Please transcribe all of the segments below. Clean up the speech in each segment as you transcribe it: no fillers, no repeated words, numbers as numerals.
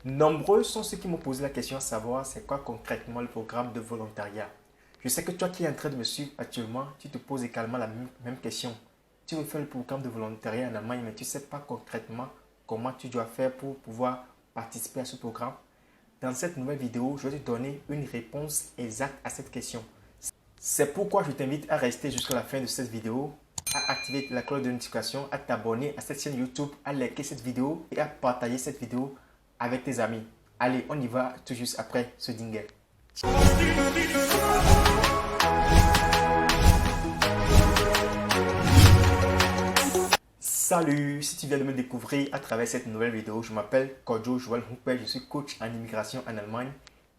Nombreux sont ceux qui m'ont posé la question à savoir c'est quoi concrètement le programme de volontariat. Je sais que toi qui es en train de me suivre actuellement, tu te poses également la même question. Tu veux faire le programme de volontariat en Allemagne, mais tu ne sais pas concrètement comment tu dois faire pour pouvoir participer à ce programme. Dans cette nouvelle vidéo, je vais te donner une réponse exacte à cette question. C'est pourquoi je t'invite à rester jusqu'à la fin de cette vidéo, à activer la cloche de notification, à t'abonner à cette chaîne YouTube, à liker cette vidéo et à partager cette vidéo avec tes amis. Allez, on y va tout juste après ce jingle. Salut, si tu viens de me découvrir à travers cette nouvelle vidéo, je m'appelle Kojo Joel Huppel, je suis coach en immigration en Allemagne.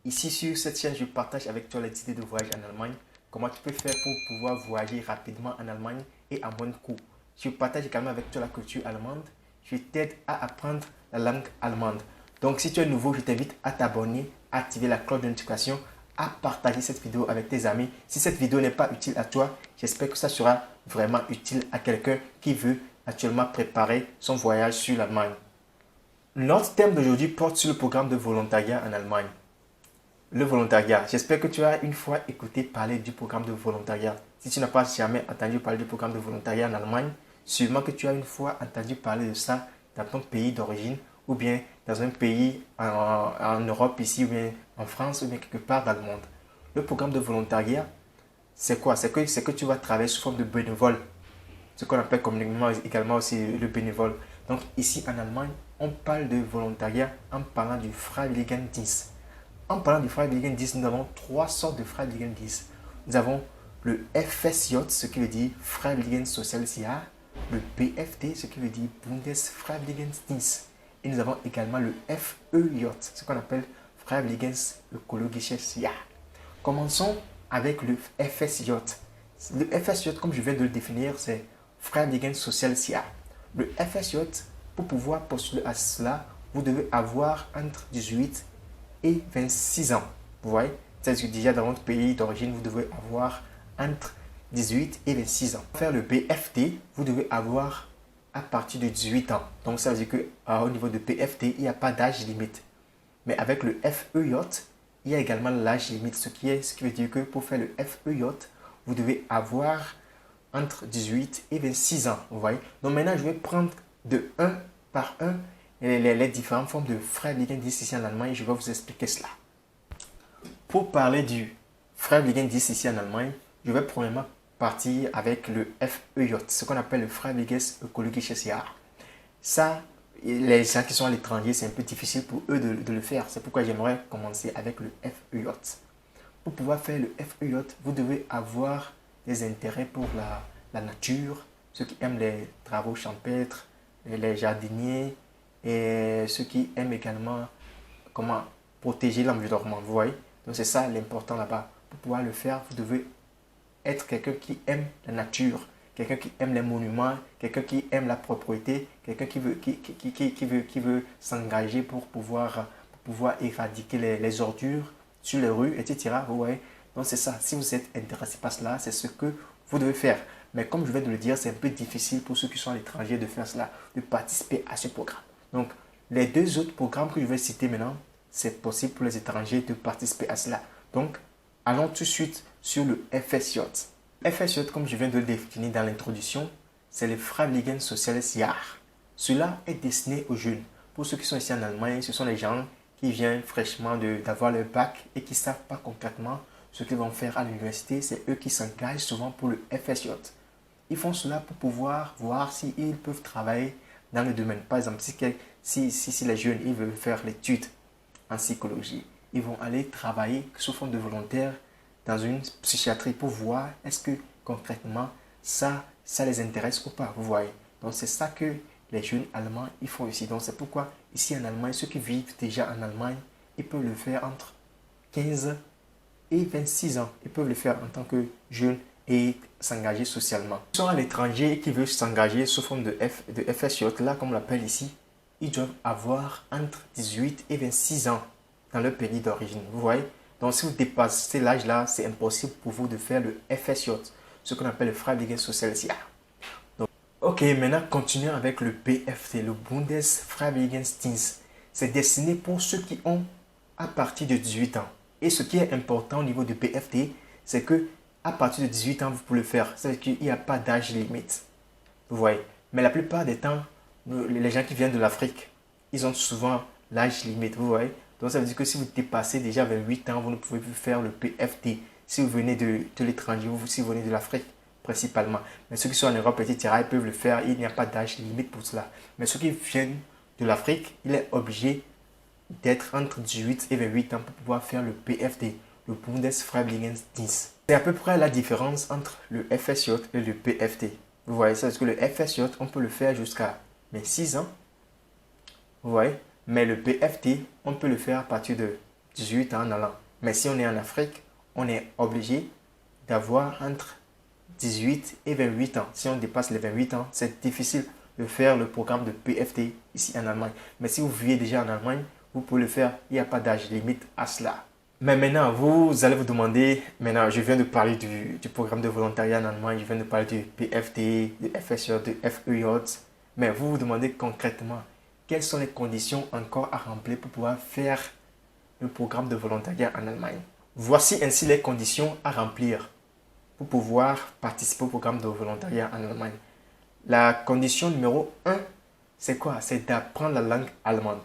Ici sur cette chaîne, je partage avec toi les idées de voyage en Allemagne, comment tu peux faire pour pouvoir voyager rapidement en Allemagne et à moindre coût. Je partage également avec toi la culture allemande, je t'aide à apprendre la langue allemande. Donc si tu es nouveau, je t'invite à t'abonner, à activer la cloche de notification, à partager cette vidéo avec tes amis. Si cette vidéo n'est pas utile à toi, j'espère que ça sera vraiment utile à quelqu'un qui veut actuellement préparer son voyage sur l'Allemagne. Notre thème d'aujourd'hui porte sur le programme de volontariat en Allemagne. Le volontariat. J'espère que tu as une fois écouté parler du programme de volontariat. Si tu n'as pas jamais entendu parler du programme de volontariat en Allemagne, sûrement que tu as une fois entendu parler de ça dans ton pays d'origine ou bien dans un pays en Europe ici ou bien en France ou bien quelque part dans le monde. Le programme de volontariat, c'est quoi? C'est que tu vas travailler sous forme de bénévole, ce qu'on appelle communément également aussi le bénévole. Donc ici en Allemagne, on parle de volontariat en parlant du Freiwilligendienst. En parlant du Freiwilligendienst, nous avons trois sortes de Freiwilligendienst. Nous avons le FSJ, ce qui veut dire Freiwilligensozialjahr, le BFD, ce qui veut dire Bundesfreiwilligendienst. Et nous avons également le FEJ, ce qu'on appelle Freiwilligenökologisches Jahr. Commençons avec le FSJ. Le FSJ, comme je viens de le définir, c'est Freiwilligensozialjahr. Le FSJ, pour pouvoir postuler à cela, vous devez avoir entre 18 et 26 ans. Vous voyez, c'est-à-dire que déjà dans votre pays d'origine, vous devez avoir entre 18 et 26 ans. Pour faire le BFD, vous devez avoir à partir de 18 ans. Donc ça veut dire qu'au niveau de BFD, il n'y a pas d'âge limite. Mais avec le FEJ, il y a également l'âge limite, ce qui veut dire que pour faire le FEJ, vous devez avoir entre 18 et 26 ans. Vous voyez. Donc maintenant, je vais prendre de un par un les différentes formes de Freiwilligendienst ici en Allemagne. Je vais vous expliquer cela. Pour parler du Freiwilligendienst ici en Allemagne, je vais premièrement partir avec le FEJ, ce qu'on appelle le Freiwilligenökologisches Jahr. Ça, les gens qui sont à l'étranger, c'est un peu difficile pour eux de le faire. C'est pourquoi j'aimerais commencer avec le FEJ. Pour pouvoir faire le FEJ, vous devez avoir des intérêts pour la nature, ceux qui aiment les travaux champêtres, les jardiniers et ceux qui aiment également comment protéger l'environnement. Vous voyez? Donc c'est ça l'important là-bas. Pour pouvoir le faire, vous devez être quelqu'un qui aime la nature, quelqu'un qui aime les monuments, quelqu'un qui aime la propriété, quelqu'un qui veut s'engager pour pouvoir éradiquer les ordures sur les rues, etc. Vous voyez? Donc c'est ça. Si vous êtes intéressé par cela, c'est ce que vous devez faire. Mais comme je viens de le dire, c'est un peu difficile pour ceux qui sont à l'étranger de faire cela, de participer à ce programme. Donc les deux autres programmes que je vais citer maintenant, c'est possible pour les étrangers de participer à cela. Donc allons tout de suite sur le FSJ. FSJ, comme je viens de le définir dans l'introduction, c'est le Freiwilligensoziales Jahr. Cela est destiné aux jeunes. Pour ceux qui sont ici en Allemagne, ce sont les gens qui viennent fraîchement d'avoir leur bac et qui ne savent pas concrètement ce qu'ils vont faire à l'université. C'est eux qui s'engagent souvent pour le FSJ. Ils font cela pour pouvoir voir s'ils peuvent travailler dans le domaine. Par exemple, si les jeunes ils veulent faire l'étude en psychologie, ils vont aller travailler sous forme de volontaire dans une psychiatrie pour voir est-ce que concrètement ça les intéresse ou pas, vous voyez. Donc c'est ça que les jeunes allemands ils font ici. Donc c'est pourquoi ici en Allemagne, ceux qui vivent déjà en Allemagne, ils peuvent le faire entre 15 et 26 ans. Ils peuvent le faire en tant que jeunes et s'engager socialement. Ils sont à l'étranger et qui veulent s'engager sous forme de FSJ, là comme on l'appelle ici, ils doivent avoir entre 18 et 26 ans dans leur pays d'origine. Vous voyez? Donc si vous dépassez l'âge là, c'est impossible pour vous de faire le FSJ, ce qu'on appelle le Freiwilligensozialjahr. Donc, ok, maintenant continuons avec le BFD, le Bundesfreiwilligendienst. c'est destiné pour ceux qui ont à partir de 18 ans. Et ce qui est important au niveau du PFT, c'est que à partir de 18 ans, vous pouvez le faire. C'est-à-dire qu'il n'y a pas d'âge limite. Vous voyez. Mais la plupart des temps, les gens qui viennent de l'Afrique, ils ont souvent l'âge limite. Vous voyez. Donc ça veut dire que si vous dépassez déjà 28 ans, vous ne pouvez plus faire le PFT. Si vous venez de l'étranger ou si vous venez de l'Afrique principalement. Mais ceux qui sont en Europe, etc., ils peuvent le faire. Il n'y a pas d'âge limite pour cela. Mais ceux qui viennent de l'Afrique, il est obligé d'être entre 18 et 28 ans pour pouvoir faire le PFT, le Bundesfreiwilligendienst. C'est à peu près la différence entre le FSJ et le PFT. Vous voyez ça, parce que le FSJ, on peut le faire jusqu'à 6 ans. Vous voyez, mais le PFT, on peut le faire à partir de 18 ans en allant. Mais si on est en Afrique, on est obligé d'avoir entre 18 et 28 ans. Si on dépasse les 28 ans, c'est difficile de faire le programme de PFT ici en Allemagne. Mais si vous vivez déjà en Allemagne, vous pouvez le faire. Il n'y a pas d'âge limite à cela. Mais maintenant, vous allez vous demander, maintenant je viens de parler du programme de volontariat en Allemagne, je viens de parler du PFT, du FSJ, du FEJ. Mais vous vous demandez concrètement, quelles sont les conditions encore à remplir pour pouvoir faire le programme de volontariat en Allemagne. Voici ainsi les conditions à remplir pour pouvoir participer au programme de volontariat en Allemagne. La condition numéro 1, c'est quoi? C'est d'apprendre la langue allemande.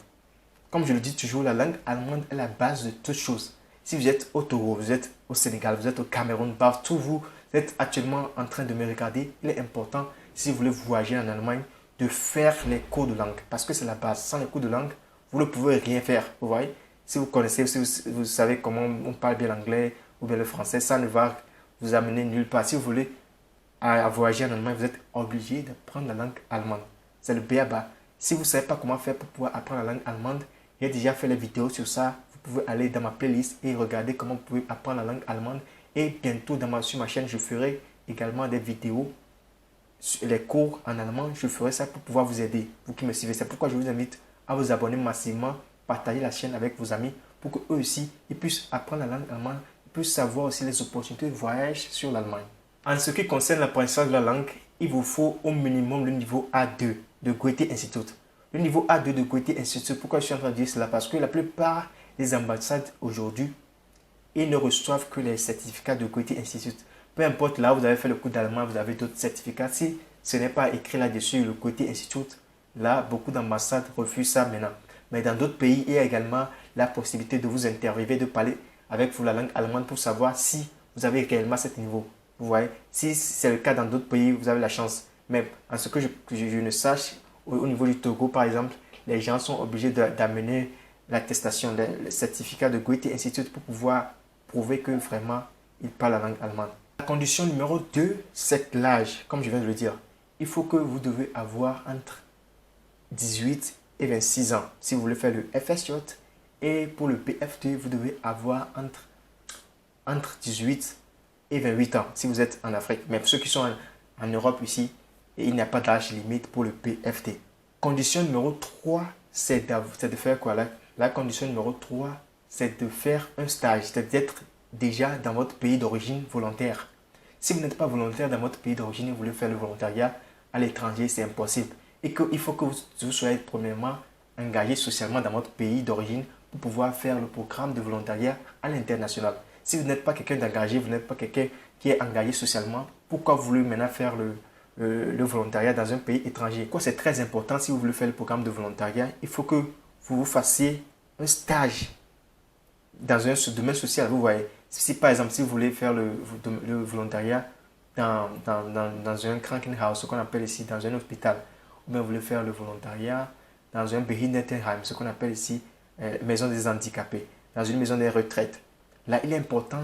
Comme je le dis toujours, la langue allemande est la base de toutes choses. Si vous êtes au Togo, vous êtes au Sénégal, vous êtes au Cameroun, partout vous êtes actuellement en train de me regarder, il est important, si vous voulez voyager en Allemagne, de faire les cours de langue. Parce que c'est la base. Sans les cours de langue, vous ne pouvez rien faire. Vous voyez? Si vous connaissez, si vous savez comment on parle bien l'anglais ou bien le français, ça ne va vous amener nulle part. Si vous voulez voyager en Allemagne, vous êtes obligé d'apprendre la langue allemande. C'est le b.a.-ba. Si vous ne savez pas comment faire pour pouvoir apprendre la langue allemande, j'ai déjà fait les vidéos sur ça. Vous pouvez aller dans ma playlist et regarder comment vous pouvez apprendre la langue allemande. Et bientôt sur ma chaîne, je ferai également des vidéos sur les cours en allemand. Je ferai ça pour pouvoir vous aider, vous qui me suivez. C'est pourquoi je vous invite à vous abonner massivement, partager la chaîne avec vos amis pour qu'eux aussi ils puissent apprendre la langue allemande, ils puissent savoir aussi les opportunités de voyage sur l'Allemagne. En ce qui concerne l'apprentissage de la langue, il vous faut au minimum le niveau A2 de Goethe Institut. Le niveau A2 de Goethe Institut, pourquoi je suis en train de dire cela? Parce que la plupart des ambassades aujourd'hui, ils ne reçoivent que les certificats de Goethe Institut. Peu importe là, vous avez fait le cours d'allemand, vous avez d'autres certificats. Si ce n'est pas écrit là-dessus, le Goethe Institut, là, beaucoup d'ambassades refusent ça maintenant. Mais dans d'autres pays, il y a également la possibilité de vous interviewer, de parler avec vous la langue allemande pour savoir si vous avez réellement cet niveau. Vous voyez, si c'est le cas dans d'autres pays, vous avez la chance. Mais en ce que je ne sache, au niveau du Togo, par exemple, les gens sont obligés d'amener l'attestation, le certificat de Goethe Institut pour pouvoir prouver que vraiment, ils parlent la langue allemande. La condition numéro 2, c'est l'âge, comme je viens de le dire. Il faut que vous devez avoir entre 18 et 26 ans si vous voulez faire le FSJ. Et pour le PFT, vous devez avoir entre 18 et 28 ans si vous êtes en Afrique. Mais pour ceux qui sont en Europe ici, il n'y a pas d'âge limite pour le PFT. Condition numéro 3, c'est de faire quoi? La condition numéro 3, c'est de faire un stage, c'est d'être déjà dans votre pays d'origine volontaire. Si vous n'êtes pas volontaire dans votre pays d'origine et vous voulez faire le volontariat à l'étranger, c'est impossible. Et il faut que vous soyez premièrement engagé socialement dans votre pays d'origine pour pouvoir faire le programme de volontariat à l'international. Si vous n'êtes pas quelqu'un d'engagé, vous n'êtes pas quelqu'un qui est engagé socialement, pourquoi vous voulez maintenant faire le volontariat dans un pays étranger? C'est très important si vous voulez faire le programme de volontariat. Il faut que vous fassiez un stage dans un domaine social. Vous voyez, si par exemple, si vous voulez faire le volontariat dans un Krankenhaus, ce qu'on appelle ici, dans un hôpital, ou bien vous voulez faire le volontariat dans un Behindertenheim, ce qu'on appelle ici maison des handicapés, dans une maison des retraites. Là, il est important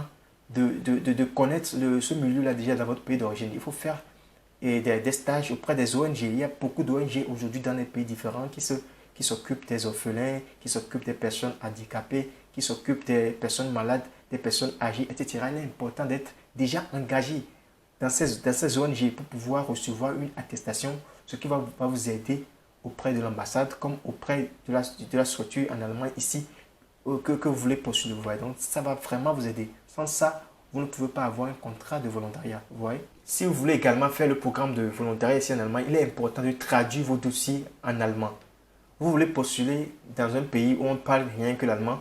de connaître ce milieu-là déjà dans votre pays d'origine. Il faut faire des stages auprès des ONG. Il y a beaucoup d'ONG aujourd'hui dans les pays différents qui s'occupent des orphelins, qui s'occupent des personnes handicapées, qui s'occupent des personnes malades, des personnes âgées, etc. Il est important d'être déjà engagé dans ces ONG pour pouvoir recevoir une attestation, ce qui va vous aider auprès de l'ambassade comme auprès de la structure en Allemagne ici que vous voulez poursuivre. Donc ça va vraiment vous aider. Sans ça, vous ne pouvez pas avoir un contrat de volontariat. Vous voyez? Si vous voulez également faire le programme de volontariat ici en Allemagne, il est important de traduire vos dossiers en allemand. vous voulez postuler dans un pays où on parle rien que l'allemand,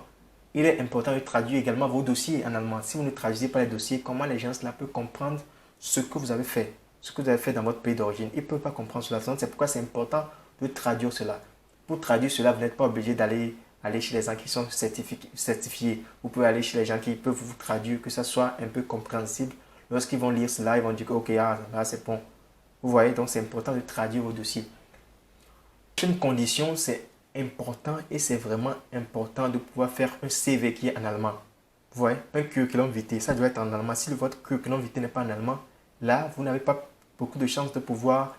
il est important de traduire également vos dossiers en allemand. Si vous ne traduisez pas les dossiers, comment les gens là peuvent comprendre ce que vous avez fait, ce que vous avez fait dans votre pays d'origine? Ils ne peuvent pas comprendre cela. C'est pourquoi c'est important de traduire cela. Pour traduire cela, vous n'êtes pas obligé d'aller chez les gens qui sont certifiés. Vous pouvez aller chez les gens qui peuvent vous traduire, que ça soit un peu compréhensible. Lorsqu'ils vont lire cela, ils vont dire que ok, là c'est bon. Vous voyez, donc c'est important de traduire vos dossiers. Une condition, c'est important et c'est vraiment important de pouvoir faire un CV qui est en allemand. Vous voyez, un curriculum vitae, ça doit être en allemand. Si votre curriculum vitae n'est pas en allemand, là, vous n'avez pas beaucoup de chances de pouvoir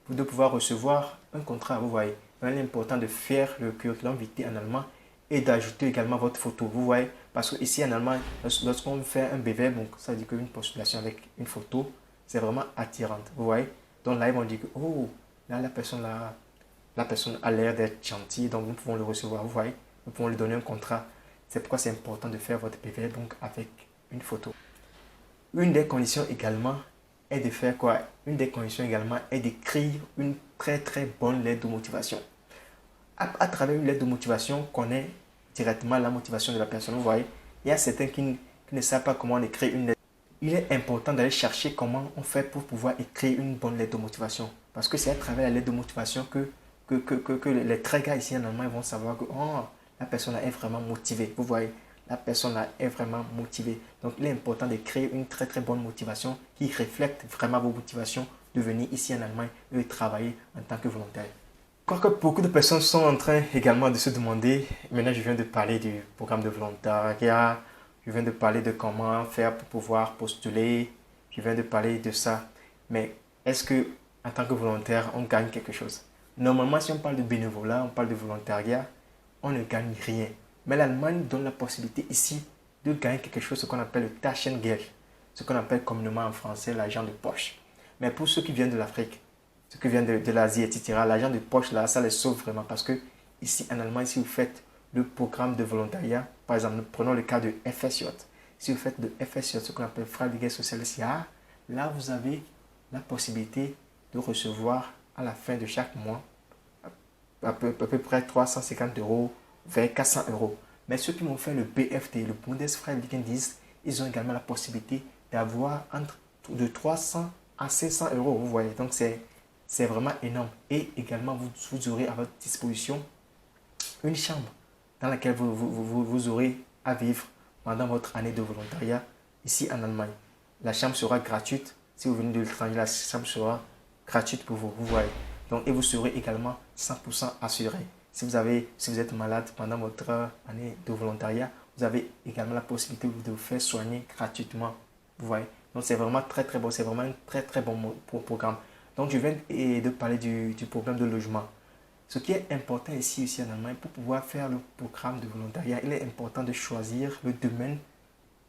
recevoir un contrat. Vous voyez, il est important de faire le curriculum vitae en allemand et d'ajouter également votre photo. Vous voyez, parce que ici en Allemagne, lorsqu'on fait un BV, donc ça veut dire qu'une postulation avec une photo, c'est vraiment attirante. Vous voyez, donc là, ils vont dire que oh, là, la personne a l'air d'être gentille, donc nous pouvons le recevoir. Vous voyez, nous pouvons lui donner un contrat. C'est pourquoi c'est important de faire votre PV donc avec une photo. Une des conditions également est de faire quoi? Une des conditions également est d'écrire une très très bonne lettre de motivation. À travers une lettre de motivation, on connaît directement la motivation de la personne. Vous voyez, il y a certains qui ne savent pas comment on écrit une lettre. Il est important d'aller chercher comment on fait pour pouvoir écrire une bonne lettre de motivation. Parce que c'est à travers la lettre de motivation que les très gars ici en Allemagne vont savoir que oh, la personne là est vraiment motivée. Vous voyez, la personne là est vraiment motivée. Donc il est important de créer une très très bonne motivation qui reflète vraiment vos motivations de venir ici en Allemagne et de travailler en tant que volontaire. Quoique beaucoup de personnes sont en train également de se demander, maintenant je viens de parler du programme de volontariat, je viens de parler de comment faire pour pouvoir postuler, je viens de parler de ça. Mais est-ce que en tant que volontaire, on gagne quelque chose? Normalement, si on parle de bénévolat, on parle de volontariat, on ne gagne rien. Mais l'Allemagne donne la possibilité ici de gagner quelque chose, ce qu'on appelle le Taschengeld, ce qu'on appelle communément en français l'argent de poche. Mais pour ceux qui viennent de l'Afrique, ceux qui viennent de l'Asie, etc., l'argent de poche, là, ça les sauve vraiment parce que ici en Allemagne, si vous faites le programme de volontariat, par exemple, nous prenons le cas de FSJ. Si vous faites de FSJ, ce qu'on appelle Freiwilliges Soziales Jahr, là, vous avez la possibilité de recevoir à la fin de chaque mois à peu près 350 euros vers 400 euros. Mais ceux qui m'ont fait le BFT, le Bundesfreiwilligendienst, ils ont également la possibilité d'avoir entre de 300 à 500 euros. Vous voyez, donc c'est vraiment énorme. Et également, vous aurez à votre disposition une chambre dans laquelle vous aurez à vivre pendant votre année de volontariat ici en Allemagne. La chambre sera gratuite. Si vous venez de l'étranger, la chambre sera gratuite pour vous. Vous voyez. Donc, et vous serez également 100% assuré. Si vous êtes malade pendant votre année de volontariat, vous avez également la possibilité de vous faire soigner gratuitement. Vous voyez. Donc, c'est vraiment très très bon. C'est vraiment un très très bon programme. Donc, je viens de parler du programme de logement. Ce qui est important ici en Allemagne, pour pouvoir faire le programme de volontariat, il est important de choisir le domaine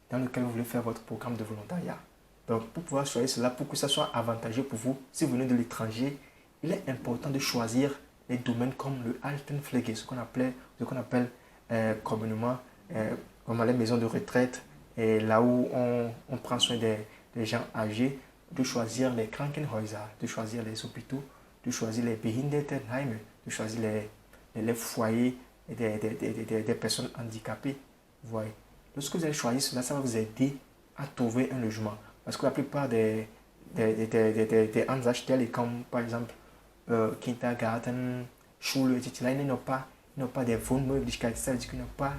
dans lequel vous voulez faire votre programme de volontariat. Donc, pour pouvoir choisir cela, pour que ça soit avantageux pour vous, si vous venez de l'étranger, il est important de choisir les domaines comme le Altenpflege, ce qu'on appelle communément comme les maisons de retraite, et là où on prend soin des gens âgés, de choisir les Krankenhäuser, de choisir les hôpitaux, de choisir les Behindertenheime, de choisir les foyers des personnes handicapées. Vous voyez. Lorsque vous allez choisir cela, ça va vous aider à trouver un logement. Parce que la plupart des Anzahlstellen, comme par exemple Kindergarten, Schule, etc., ils n'ont pas des Wohnmöglichkeiten, ça veut dire qu'ils n'ont pas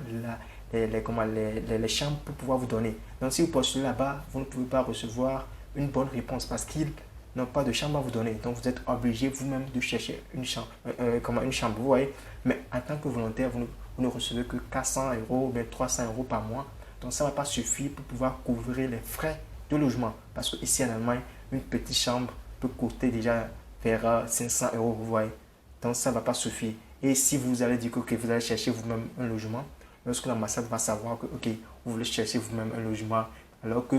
les chambres pour pouvoir vous donner. Donc si vous postulez là-bas, vous ne pouvez pas recevoir une bonne réponse parce qu'ils n'ont pas de chambre à vous donner. Donc vous êtes obligé vous-même de chercher une chambre, une chambre, vous voyez. Mais en tant que volontaire, vous ne recevez que 400 euros ou 300 euros par mois. Donc ça ne va pas suffire pour pouvoir couvrir les frais de logement. Parce qu'ici en Allemagne, une petite chambre peut coûter déjà vers 500 euros, vous voyez. Donc ça ne va pas suffire. Et si vous allez dire que vous allez chercher vous-même un logement, lorsque l'ambassade va savoir que vous voulez chercher vous-même un logement, alors que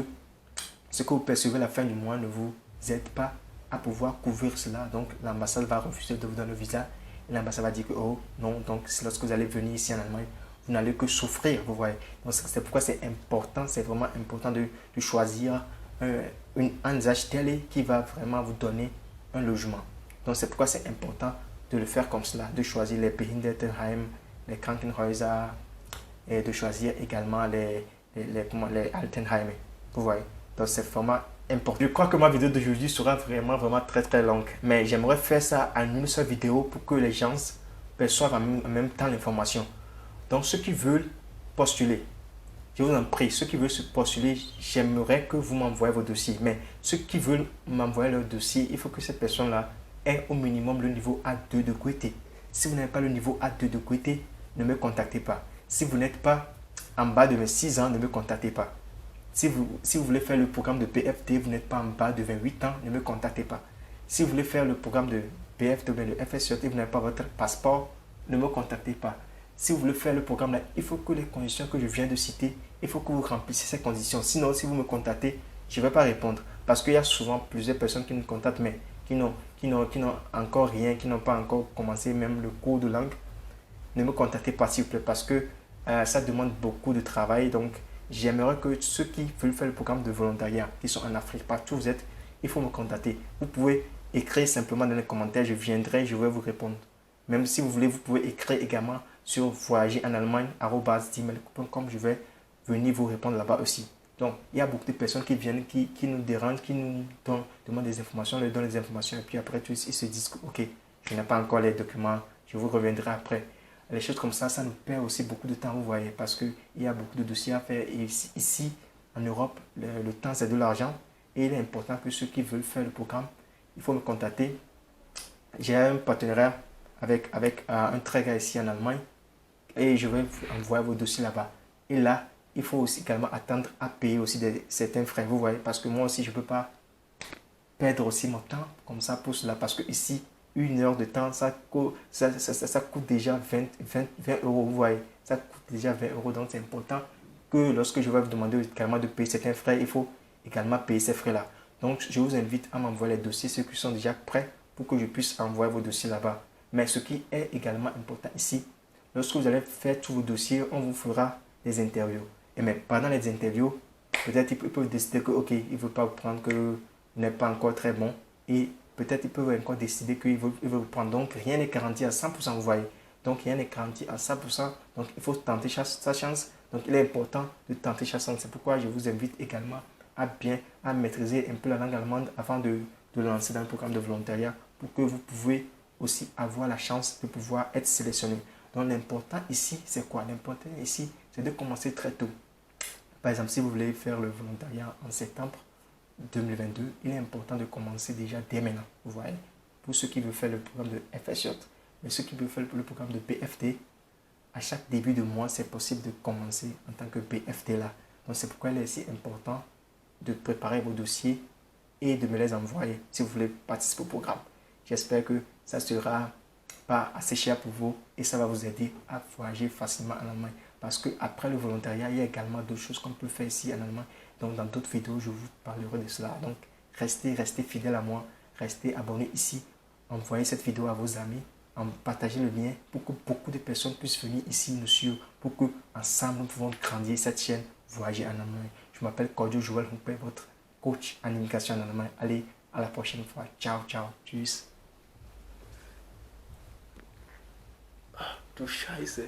ce que vous percevez à la fin du mois ne vous aide pas à pouvoir couvrir cela. Donc l'ambassade va refuser de vous donner le visa. Et l'ambassade va dire que oh non, donc lorsque vous allez venir ici en Allemagne, vous n'allez que souffrir, vous voyez. Donc c'est pourquoi c'est important, c'est vraiment important de choisir une Anzahlstelle qui va vraiment vous donner un logement. Donc c'est pourquoi c'est important de le faire comme cela, de choisir les Behindertenheim, les Krankenhäuser et de choisir également les Altenheim. Vous voyez, donc c'est vraiment important. Je crois que ma vidéo d'aujourd'hui sera vraiment très longue, mais j'aimerais faire ça en une seule vidéo pour que les gens perçoivent en même temps l'information. Donc ceux qui veulent postuler, je vous en prie, ceux qui veulent se postuler, j'aimerais que vous m'envoyez vos dossiers. Mais ceux qui veulent m'envoyer leur dossier, il faut que cette personne-là ait au minimum le niveau A2 de Goethe. Si vous n'avez pas le niveau A2 de Goethe, ne me contactez pas. Si vous n'êtes pas en bas de 26 ans, ne me contactez pas. Si vous voulez faire le programme de PFT, vous n'êtes pas en bas de 28 ans, ne me contactez pas. Si vous voulez faire le programme de PFT ou bien de FSJ et vous n'avez pas votre passeport, ne me contactez pas. Si vous voulez faire le programme là, il faut que les conditions que je viens de citer, il faut que vous remplissiez ces conditions. Sinon, si vous me contactez, je ne vais pas répondre. Parce qu'il y a souvent plusieurs personnes qui nous contactent, mais qui n'ont encore rien, qui n'ont pas encore commencé même le cours de langue. Ne me contactez pas s'il vous plaît, parce que ça demande beaucoup de travail. Donc, j'aimerais que ceux qui veulent faire le programme de volontariat, qui sont en Afrique, partout où vous êtes, il faut me contacter. Vous pouvez écrire simplement dans les commentaires, je viendrai, je vais vous répondre. Même si vous voulez, vous pouvez écrire également sur voyager en Allemagne@gmail.com. Je vais venir vous répondre là-bas aussi. Donc, il y a beaucoup de personnes qui viennent, qui nous dérangent, qui nous demandent des informations, leur donnent des informations, et puis après, ils se disent que, ok, je n'ai pas encore les documents, je vous reviendrai après. Les choses comme ça nous perd aussi beaucoup de temps, vous voyez, parce qu'il y a beaucoup de dossiers à faire. Et ici en Europe, le temps, c'est de l'argent. Et il est important que ceux qui veulent faire le programme, il faut me contacter. J'ai un partenariat avec un trader ici en Allemagne et je vais vous envoyer vos dossiers là-bas. Et là, il faut aussi également attendre à payer aussi certains frais, vous voyez, parce que moi aussi, je ne peux pas perdre aussi mon temps comme ça pour cela, parce que ici, une heure de temps, ça coûte déjà 20 euros, vous voyez, ça coûte déjà 20 euros, donc c'est important que lorsque je vais vous demander également de payer certains frais, il faut également payer ces frais-là. Donc, je vous invite à m'envoyer les dossiers, ceux qui sont déjà prêts, pour que je puisse envoyer vos dossiers là-bas. Mais ce qui est également important ici, lorsque vous allez faire tous vos dossiers, on vous fera des interviews. Et mais pendant les interviews, peut-être ils peuvent décider que, ok, ils ne veulent pas vous prendre, que vous n'êtes pas encore très bon. Et peut-être ils peuvent encore décider qu'ils veulent vous prendre. Donc, rien n'est garanti à 100%, vous voyez. Donc, rien n'est garanti à 100%. Donc, il faut tenter sa chance. Donc, il est important de tenter sa chance. C'est pourquoi je vous invite également à maîtriser un peu la langue allemande avant de lancer dans le programme de volontariat pour que vous pouvez aussi avoir la chance de pouvoir être sélectionné. Donc, l'important ici, c'est quoi? L'important ici, c'est de commencer très tôt. Par exemple, si vous voulez faire le volontariat en septembre 2022, il est important de commencer déjà dès maintenant. Vous voyez, pour ceux qui veulent faire le programme de FSJ, mais ceux qui veulent faire le programme de PFT, à chaque début de mois, c'est possible de commencer en tant que PFT là. Donc, c'est pourquoi il est si important de préparer vos dossiers et de me les envoyer si vous voulez participer au programme. J'espère que ça ne sera pas assez cher pour vous et ça va vous aider à voyager facilement en Allemagne. Parce qu'après le volontariat, il y a également d'autres choses qu'on peut faire ici en Allemagne. Donc, dans d'autres vidéos, je vous parlerai de cela. Donc, restez fidèles à moi, restez abonnés ici, envoyez cette vidéo à vos amis, partagez le lien pour que beaucoup de personnes puissent venir ici nous suivre, pour que ensemble nous pouvons grandir cette chaîne Voyager en Allemagne. Je m'appelle Cordio Joel Humpé, votre coach en immigration en Allemagne. Allez, à la prochaine fois. Ciao, ciao. Tschüss. Du Scheiße.